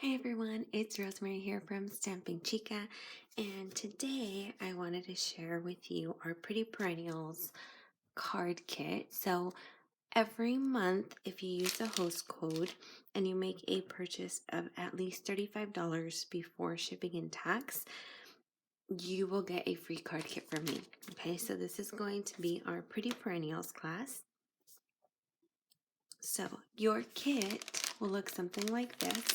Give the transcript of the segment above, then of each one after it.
Hi everyone, it's Rosemary here from Stamping Chica, and today I wanted to share with you our Pretty Perennials card kit. So every month, if you use the host code and you make a purchase of at least $35 before shipping and tax, you will get a free card kit from me. Okay, so this is going to be our Pretty Perennials class. So your kit will look something like this.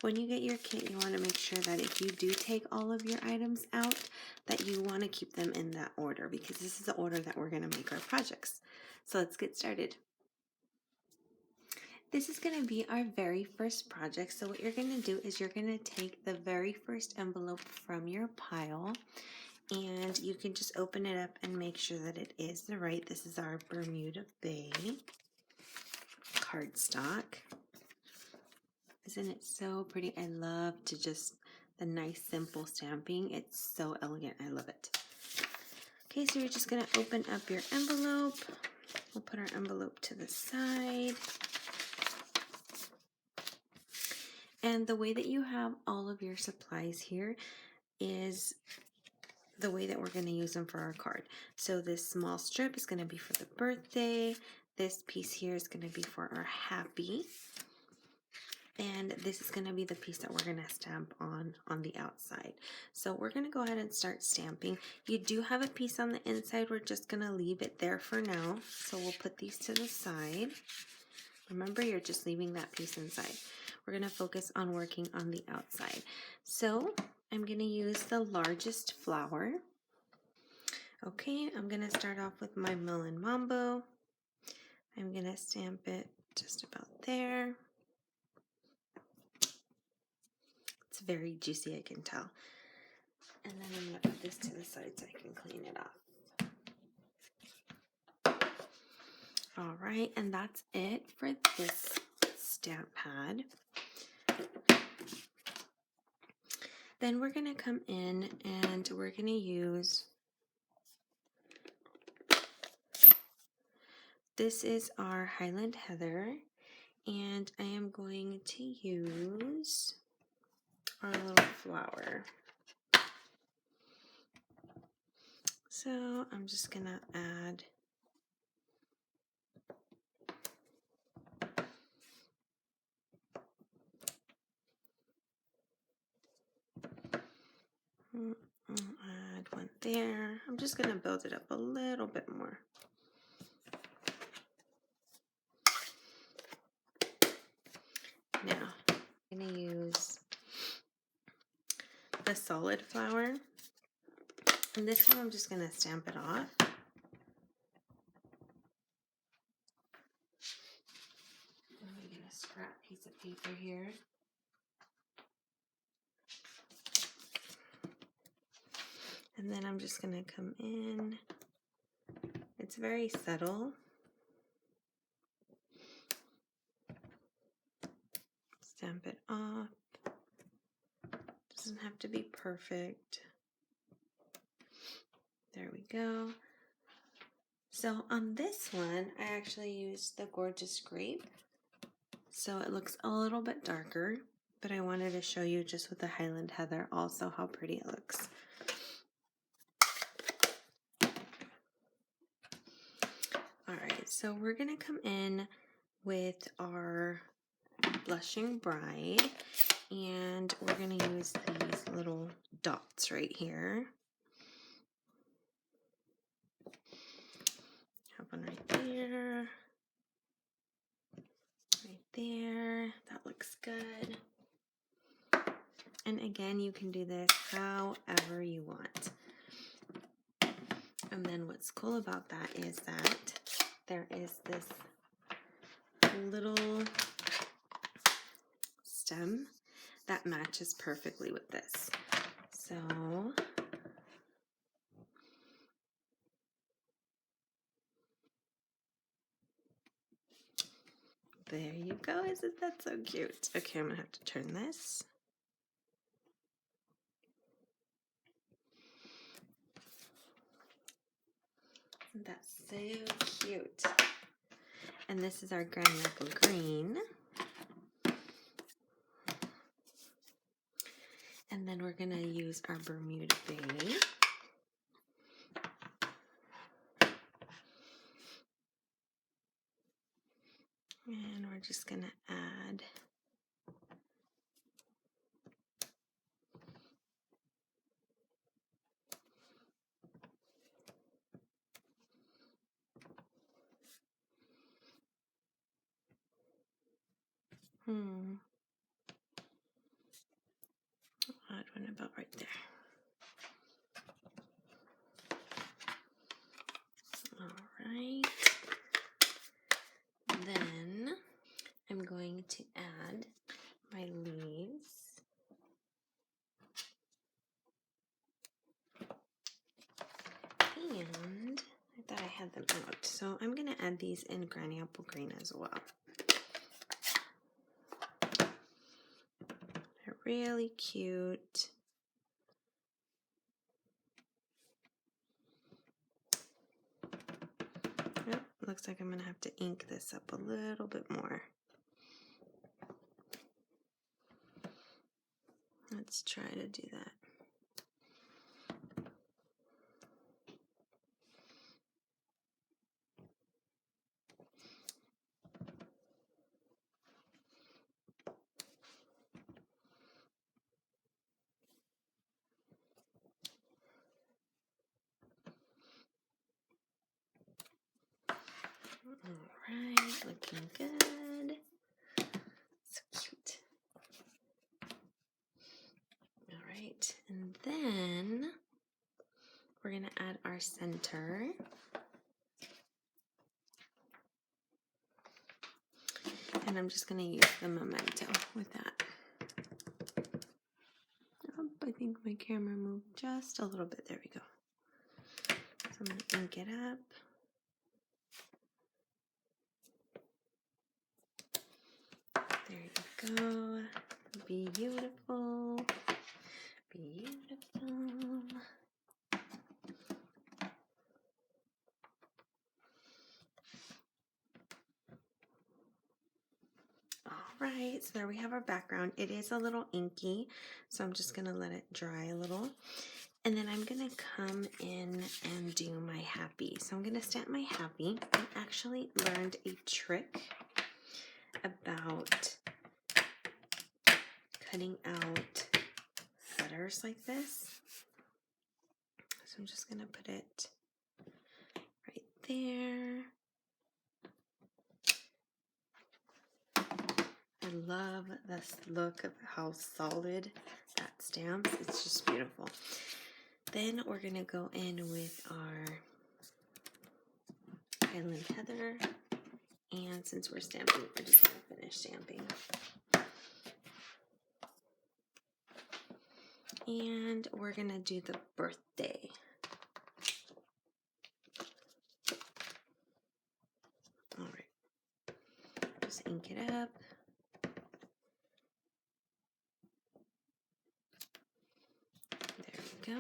When you get your kit, you want to make sure that if you do take all of your items out, that you want to keep them in that order because this is the order that we're going to make our projects. So let's get started. This is going to be our very first project. So what you're going to do is you're going to take the very first envelope from your pile and you can just open it up and make sure that it is the right. This is our Bermuda Bay cardstock. Isn't it so pretty? I love to just the nice simple stamping. It's so elegant. I love it. Okay, so you're just going to open up your envelope. We'll put our envelope to the side. And the way that you have all of your supplies here is the way that we're going to use them for our card. So this small strip is going to be for the birthday. This piece here is going to be for our happy. And this is going to be the piece that we're going to stamp on the outside. So we're going to go ahead and start stamping. You do have a piece on the inside. We're just going to leave it there for now. So we'll put these to the side. Remember, you're just leaving that piece inside. We're going to focus on working on the outside. So I'm going to use the largest flower. Okay, I'm going to start off with my Melon Mambo. I'm going to stamp it just about there. It's very juicy, I can tell. And then I'm going to put this to the side so I can clean it off. All right, and that's it for this stamp pad. Then we're going to come in and we're going to use, this is our Highland Heather, and I am going to use our little flower. So I'm just going to add I'll add one there. I'm just going to build it up a little bit more. Now, I'm going to use the solid flower. And this one I'm just going to stamp it off. I'm going to get a scrap piece of paper here. And then I'm just going to come in. It's very subtle. Stamp it off. Doesn't have to be perfect. There we go. So on this one, I actually used the Gorgeous Grape. So it looks a little bit darker, but I wanted to show you just with the Highland Heather also how pretty it looks. Alright, so we're going to come in with our Blushing Bride, and we're going to use these little dots right here. Have one right there. Right there. That looks good. And again, you can do this however you want. And then what's cool about that is that there is this little stem that matches perfectly with this. So there you go. Isn't that so cute? Okay, I'm gonna have to turn this. Isn't that so cute? And this is our Grand Maple Green. And then we're going to use our Bermuda Bay. And we're just going to add odd one about right there. All right. Then I'm going to add my leaves. And I thought I had them out. So I'm going to add these in Granny Apple Green as well. They're really cute. Oh, looks like I'm going to have to ink this up a little bit more. Let's try to do that. All right, looking good. So cute. All right, and then we're going to add our center. And I'm just going to use the memento with that. Oh, I think my camera moved just a little bit. There we go. So I'm going to ink it up. There you go. Beautiful. Beautiful. All right, so there we have our background. It is a little inky, so I'm just going to let it dry a little. And then I'm going to come in and do my happy. So I'm going to stamp my happy. I actually learned a trick about cutting out letters like this. So I'm just going to put it right there. I love this look of how solid that stamps. It's just beautiful. Then we're going to go in with our Island Heather. And since we're stamping, we're just going to finish stamping. And we're going to do the birthday. All right. Just ink it up. There we go.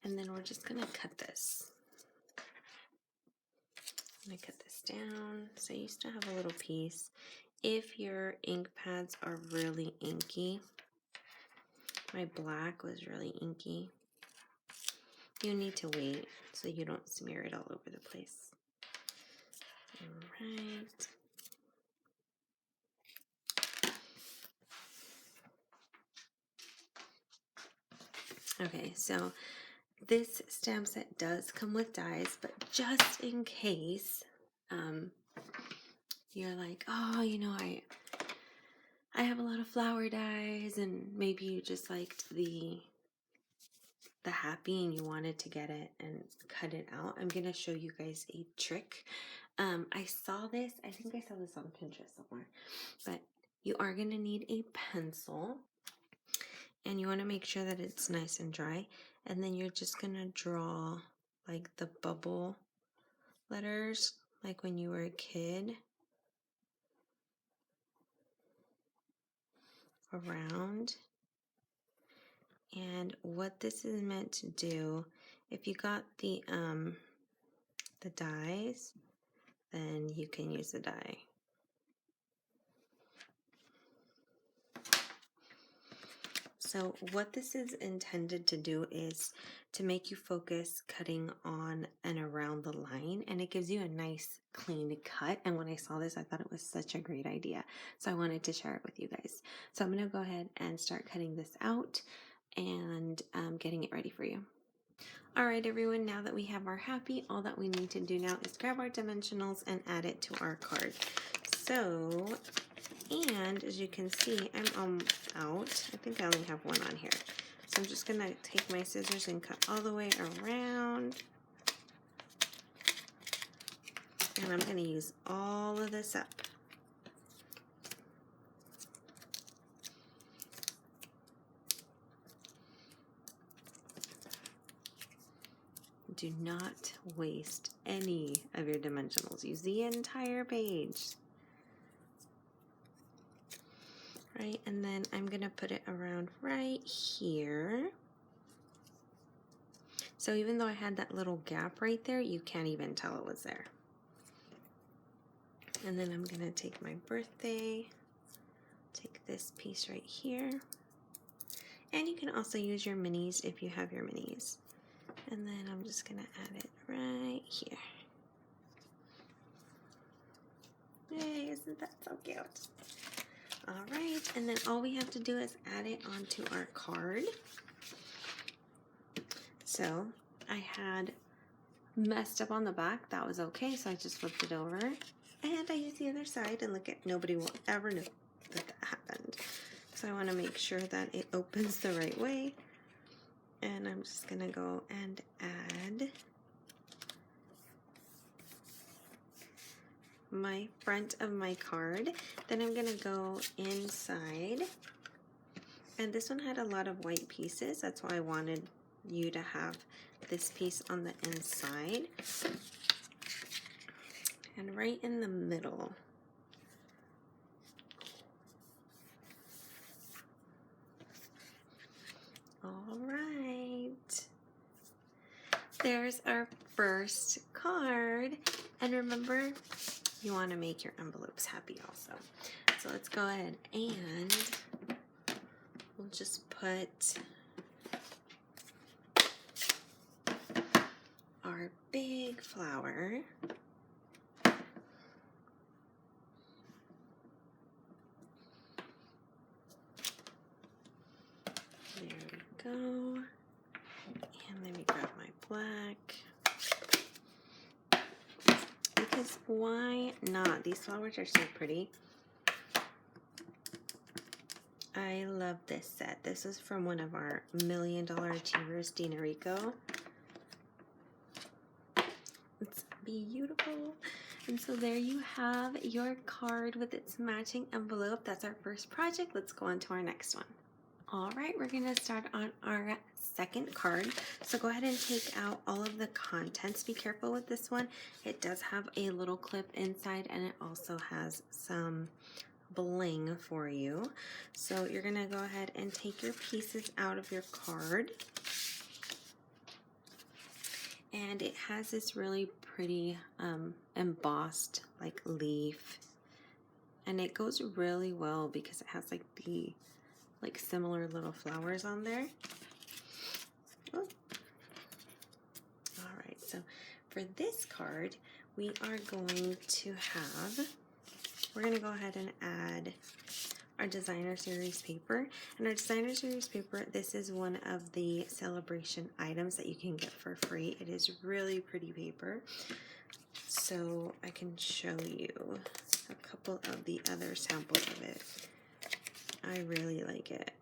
And then we're just going to cut this. I'm going to cut this down so you still have a little piece. If your ink pads are really inky, my black was really inky, you need to wait so you don't smear it all over the place. All right. Okay, so this stamp set does come with dies, but just in case you're like, oh, you know, I have a lot of flower dies, and maybe you just liked the happy and you wanted to get it and cut it out. I'm going to show you guys a trick. I saw this, I think I saw this on Pinterest somewhere, but you are going to need a pencil, and you want to make sure that it's nice and dry, and then you're just going to draw like the bubble letters like when you were a kid around. And what this is meant to do, if you got the dies, then you can use the die. So what this is intended to do is to make you focus cutting on and around the line, and it gives you a nice clean cut. And when I saw this, I thought it was such a great idea. So I wanted to share it with you guys. So I'm going to go ahead and start cutting this out and getting it ready for you. All right, everyone, now that we have our happy, all that we need to do now is grab our dimensionals and add it to our card. So, and as you can see, I'm out. I think I only have one on here. So I'm just gonna take my scissors and cut all the way around. And I'm gonna use all of this up. Do not waste any of your dimensionals. Use the entire page. Right, and then I'm gonna put it around right here. So even though I had that little gap right there, you can't even tell it was there. And then I'm gonna take my birthday, take this piece right here. And you can also use your minis if you have your minis. And then I'm just gonna add it right here. Yay, isn't that so cute? All right, and then all we have to do is add it onto our card. So I had messed up on the back. That was okay, so I just flipped it over. And I used the other side, and look at, nobody will ever know that that happened. So I want to make sure that it opens the right way. And I'm just gonna go and add my front of my card. Then I'm gonna go inside. And this one had a lot of white pieces. That's why I wanted you to have this piece on the inside. And right in the middle. All right. There's our first card. And remember, you want to make your envelopes happy also. So let's go ahead and we'll just put our big flower. There we go. And let me grab my black. Because why not? These flowers are so pretty. I love this set. This is from one of our $1 Million Achievers, Dina Rico. It's beautiful. And so there you have your card with its matching envelope. That's our first project. Let's go on to our next one. All right, we're going to start on our second card. So go ahead and take out all of the contents. Be careful with this one. It does have a little clip inside, and it also has some bling for you. So you're going to go ahead and take your pieces out of your card. And it has this really pretty embossed like leaf. And it goes really well because it has like the similar little flowers on there. Oh. All right, so for this card, we are going to have, we're going to go ahead and add our designer series paper. And our designer series paper, this is one of the celebration items that you can get for free. It is really pretty paper. So I can show you a couple of the other samples of it. I really like it.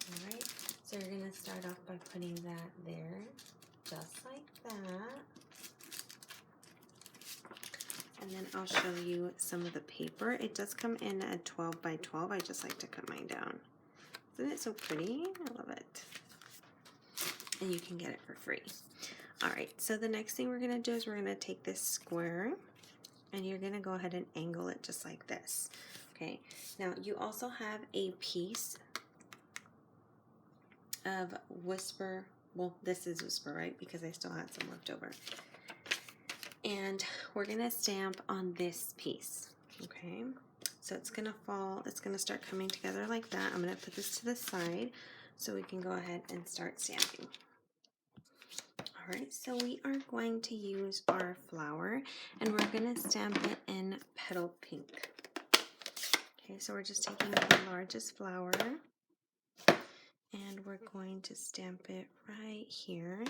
All right, so you're going to start off by putting that there, just like that. And then I'll show you some of the paper. It does come in a 12 by 12. I just like to cut mine down. Isn't it so pretty? I love it. And you can get it for free. All right, so the next thing we're going to do is we're going to take this square and you're going to go ahead and angle it just like this. Okay, now you also have a piece of Whisper. Well, this is Whisper, right? Because I still had some left over. And we're going to stamp on this piece. Okay, So it's gonna fall, it's gonna start coming together like that. I'm gonna put this to the side so we can go ahead and start stamping. All right, so we are going to use our flower and we're gonna stamp it in Petal Pink. Okay, so we're just taking the largest flower and we're going to stamp it right here,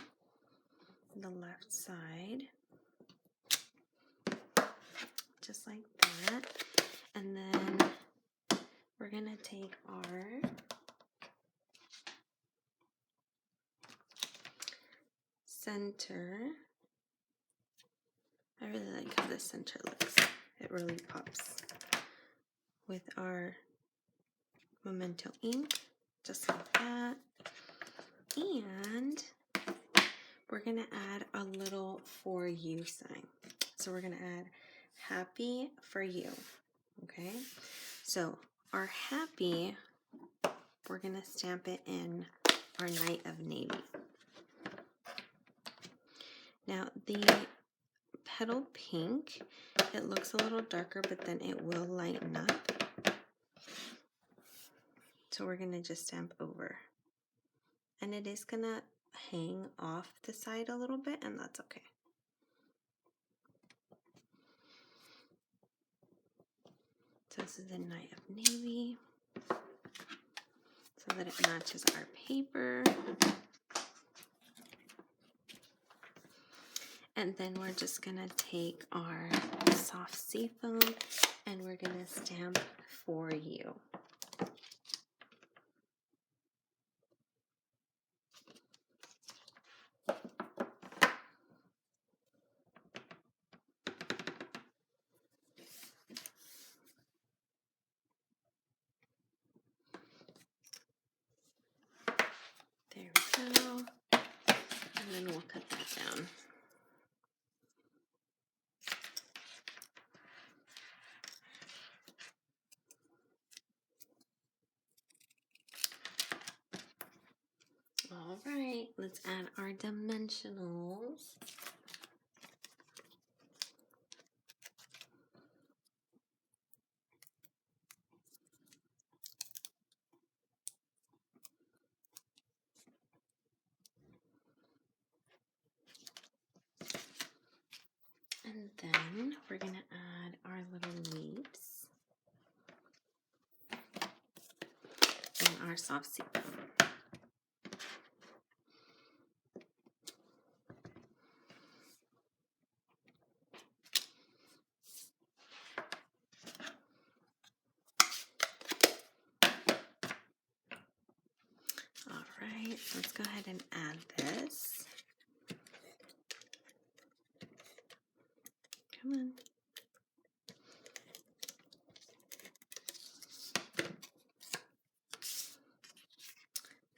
the left side, just like that. And then we're gonna take our center. I really like how the center looks. It really pops with our Memento ink, just like that. And we're gonna add a little for you sign. So we're gonna add happy for you, okay? So our happy, we're gonna stamp it in our Night of Navy. Now the Petal Pink, it looks a little darker, but then it will lighten up. So we're gonna just stamp over. And it is gonna hang off the side a little bit, and that's okay. So this is the Night of Navy, so that it matches our paper. And then we're just gonna take our soft seafoam and we're gonna stamp for you. There we go. And then we'll cut that down. All right, let's add our dimensionals. And then we're gonna add our little leaves and our soft seafoam. All right, let's go ahead and add this. Come on.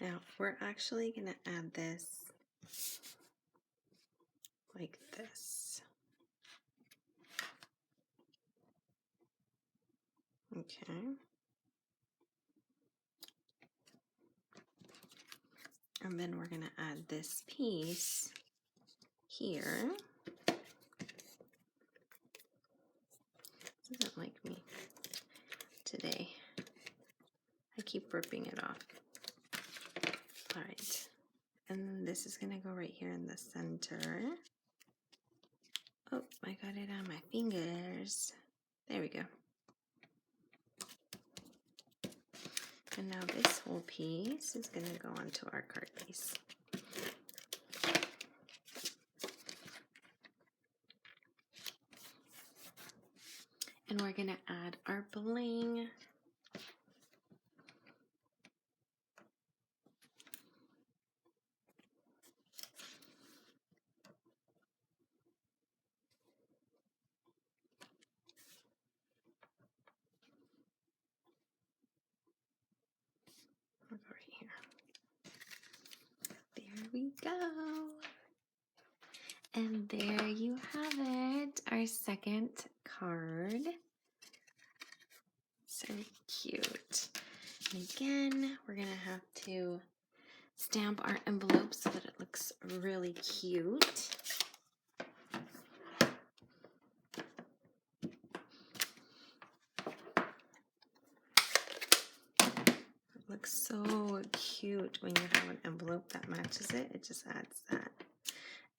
Now, we're actually going to add this like this. Okay. And then we're going to add this piece here. It doesn't like me today. I keep ripping it off. All right. And then this is going to go right here in the center. Oh, I got it on my fingers. There we go. And now this whole piece is going to go onto our card piece. And we're going to add our bling. We'll go right here. There we go. And there you have it, our second card. So cute. And again, we're gonna have to stamp our envelope so that it looks really cute. note when you have an envelope that matches it. It just adds that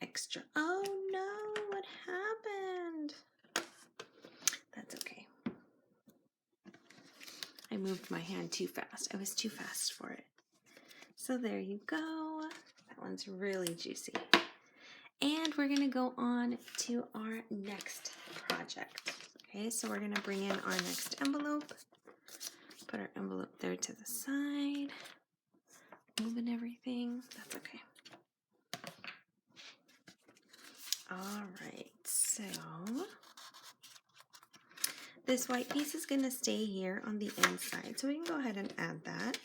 extra. Oh no, what happened? That's okay. I moved my hand too fast. I was too fast for it. So there you go. That one's really juicy. And we're gonna go on to our next project. Okay, so we're gonna bring in our next envelope. Put our envelope there to the side. Moving everything, that's okay. All right, so this white piece is gonna stay here on the inside. So we can go ahead and add that.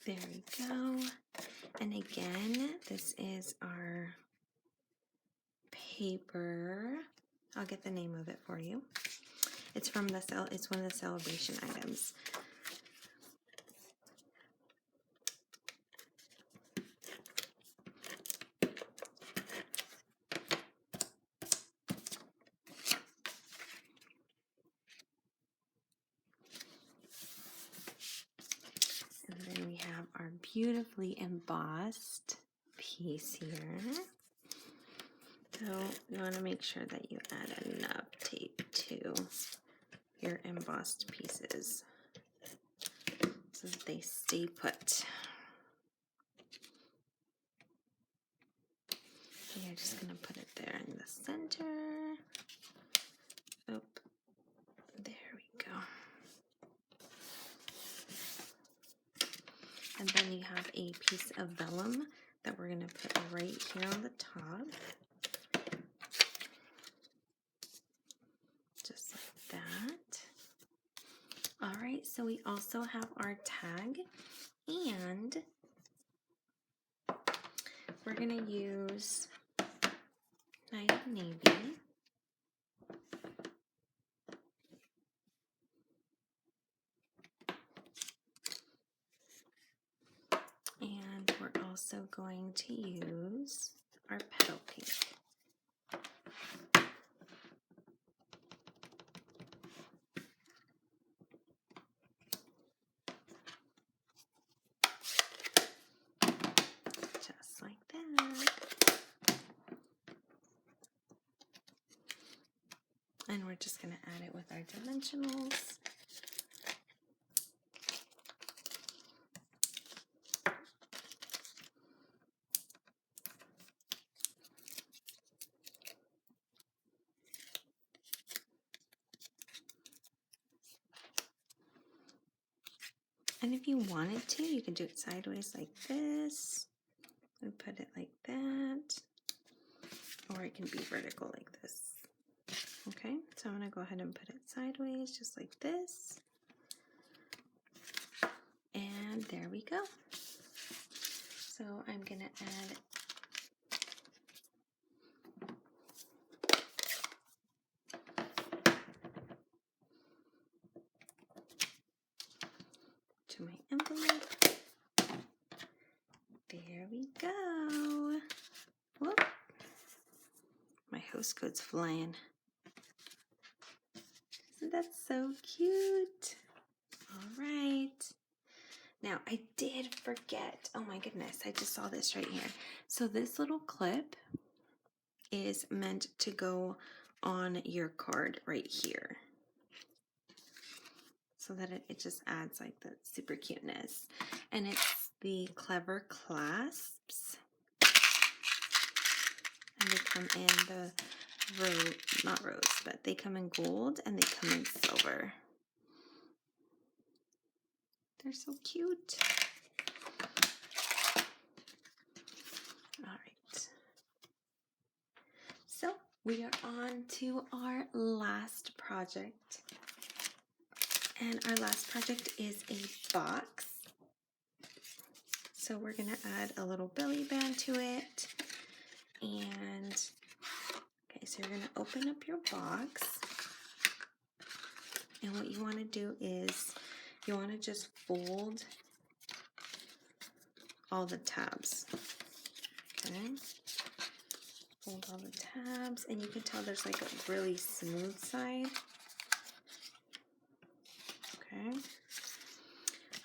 There we go. And again, this is our paper. I'll get the name of it for you. It's from the it's one of the celebration items. And then we have our beautifully embossed piece here. So you want to make sure that you add enough tape to your embossed pieces so that they stay put. And you're just going to put it there in the center. Oh, there we go. And then you have a piece of vellum that we're going to put right here on the top. Just like that. All right, so we also have our tag, and we're going to use Night of Navy. And we're also going to use our petal pink. Just like that. And we're just going to add it with our dimensionals. And if you wanted to, you can do it sideways like this and put it like that, or it can be vertical like this. Okay, so I'm going to go ahead and put it sideways just like this. And there we go. So I'm going to add to my envelope. There we go. Whoop. My host code's flying. Isn't that so cute? All right. Now, I did forget. Oh my goodness, I just saw this right here. So this little clip is meant to go on your card right here, so that it just adds like that super cuteness. And it's the Clever Clasps. And they come in the not rose, but they come in gold and they come in silver. They're so cute. All right. So we are on to our last project. And our last project is a box. So we're gonna add a little belly band to it. And okay, so you're gonna open up your box. And what you wanna do is you wanna just fold all the tabs, okay? Fold all the tabs, and you can tell there's like a really smooth side. Okay.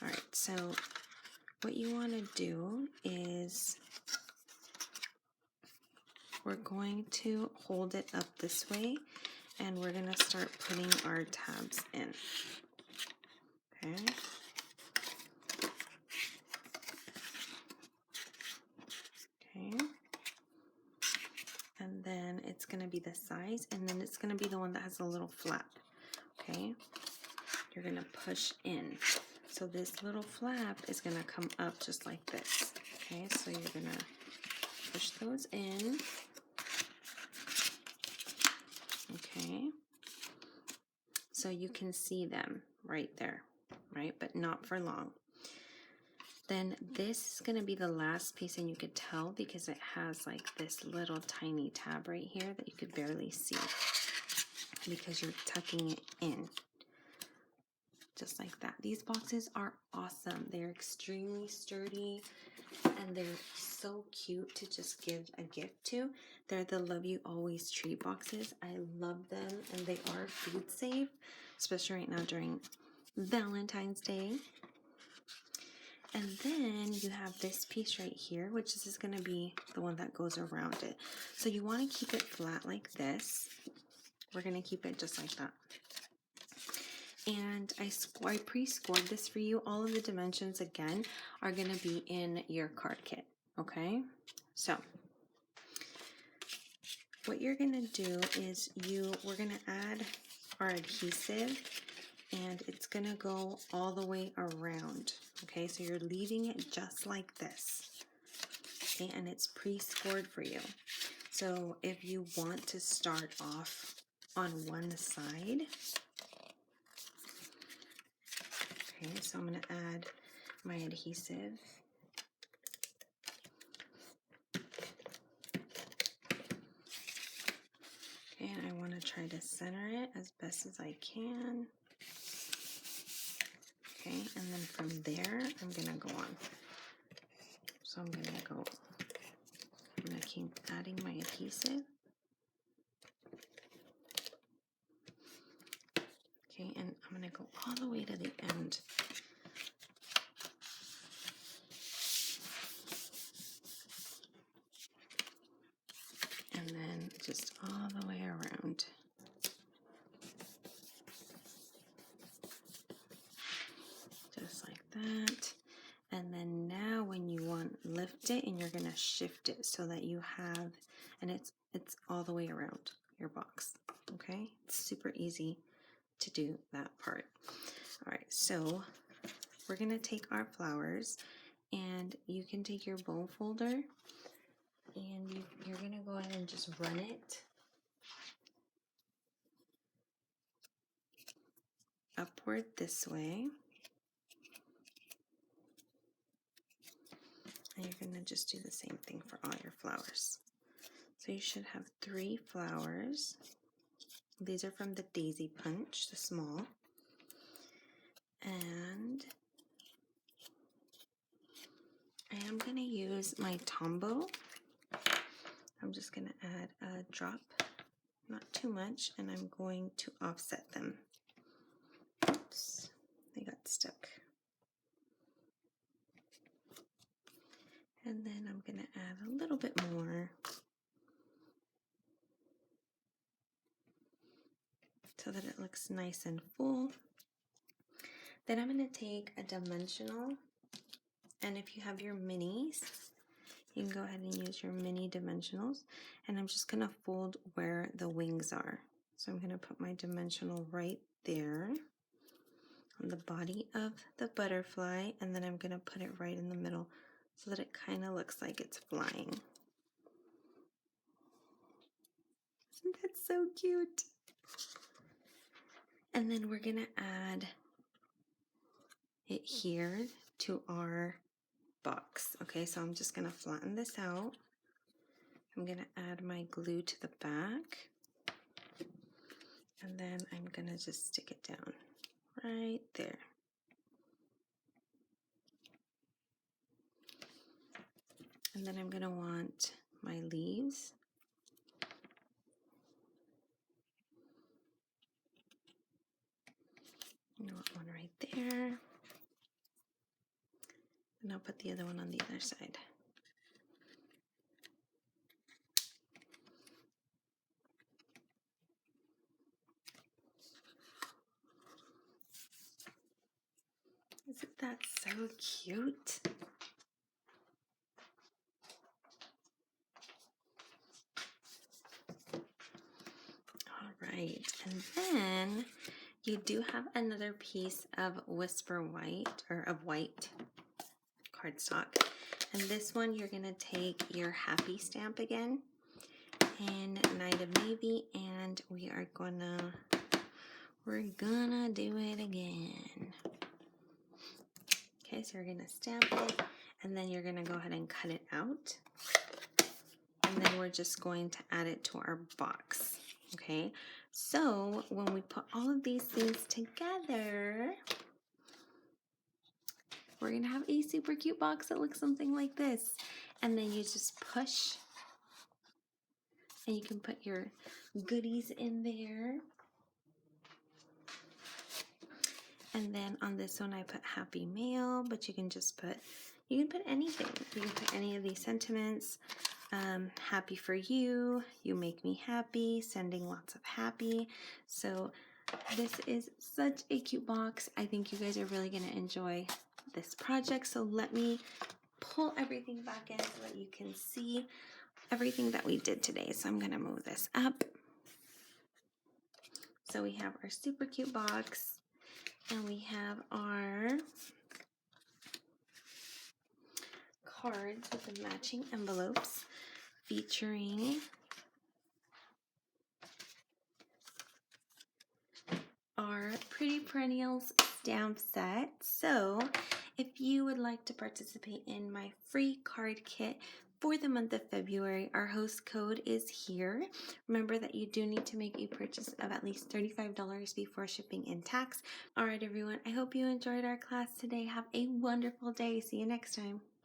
All right, so what you want to do is we're going to hold it up this way, and we're going to start putting our tabs in. Okay. Okay. And then it's going to be the size, and then it's going to be the one that has a little flap. Okay. You're going to push in. So this little flap is going to come up just like this. Okay, so you're going to push those in. Okay. So you can see them right there, right? But not for long. Then this is going to be the last piece, and you could tell because it has like this little tiny tab right here that you could barely see because you're tucking it in. Just like that. These boxes are awesome. They're extremely sturdy and they're so cute to just give a gift to. They're the Love You Always treat boxes. I love them, and they are food safe, especially right now during Valentine's Day. And then you have this piece right here, which is going to be the one that goes around it. So you want to keep it flat like this. We're going to keep it just like that. And I pre-scored this for you. All of the dimensions, again, are going to be in your card kit, okay? So what you're going to do is we're going to add our adhesive, and it's going to go all the way around, okay? So you're leaving it just like this, okay? And it's pre-scored for you. So if you want to start off on one side, okay, so I'm going to add my adhesive. Okay, and I want to try to center it as best as I can. Okay, and then from there, I'm going to go on. So I'm going to keep adding my adhesive. Okay, and I'm going to go all the way to the end. And then just all the way around. Just like that. And then now when you want, lift it, and you're going to shift it so that you have, and it's all the way around your box. Okay, it's super easy to do that part. All right, so we're going to take our flowers, and you can take your bowl folder, and you're going to go ahead and just run it upward this way. And you're going to just do the same thing for all your flowers. So you should have 3 flowers. These are from the Daisy Punch, the small. And I am going to use my Tombow. I'm just going to add a drop, not too much, and I'm going to offset them. Oops, they got stuck. And then I'm going to add a little bit more so that it looks nice and full. Then I'm going to take a dimensional, and if you have your minis, you can go ahead and use your mini dimensionals, and I'm just going to fold where the wings are. So I'm going to put my dimensional right there on the body of the butterfly, and then I'm going to put it right in the middle so that it kind of looks like it's flying. Isn't that so cute? And then we're going to add it here to our box. Okay, so I'm just going to flatten this out. I'm going to add my glue to the back, and then I'm going to just stick it down right there. And then I'm going to want my leaves. And I'll put the other one on the other side. Isn't that so cute? All right, and then you do have another piece of Whisper White, or of white cardstock. And this one you're gonna take your happy stamp again in Night of Navy, and we're gonna do it again. Okay, so you're gonna stamp it, and then you're gonna go ahead and cut it out. And then we're just going to add it to our box. Okay, so when we put all of these things together, we're gonna have a super cute box that looks something like this. And then you just push, and you can put your goodies in there. And then on this one I put Happy Mail, but you can put anything. You can put any of these sentiments. Happy for you, you make me happy, sending lots of happy. So this is such a cute box. I think you guys are really gonna enjoy this project. So let me pull everything back in so that you can see everything that we did today. So I'm gonna move this up. So we have our super cute box, and we have our cards with the matching envelopes featuring our Pretty Perennials stamp set. So if you would like to participate in my free card kit for the month of February, our host code is here. Remember that you do need to make a purchase of at least $35 before shipping and tax. All right, everyone, I hope you enjoyed our class today. Have a wonderful day. See you next time.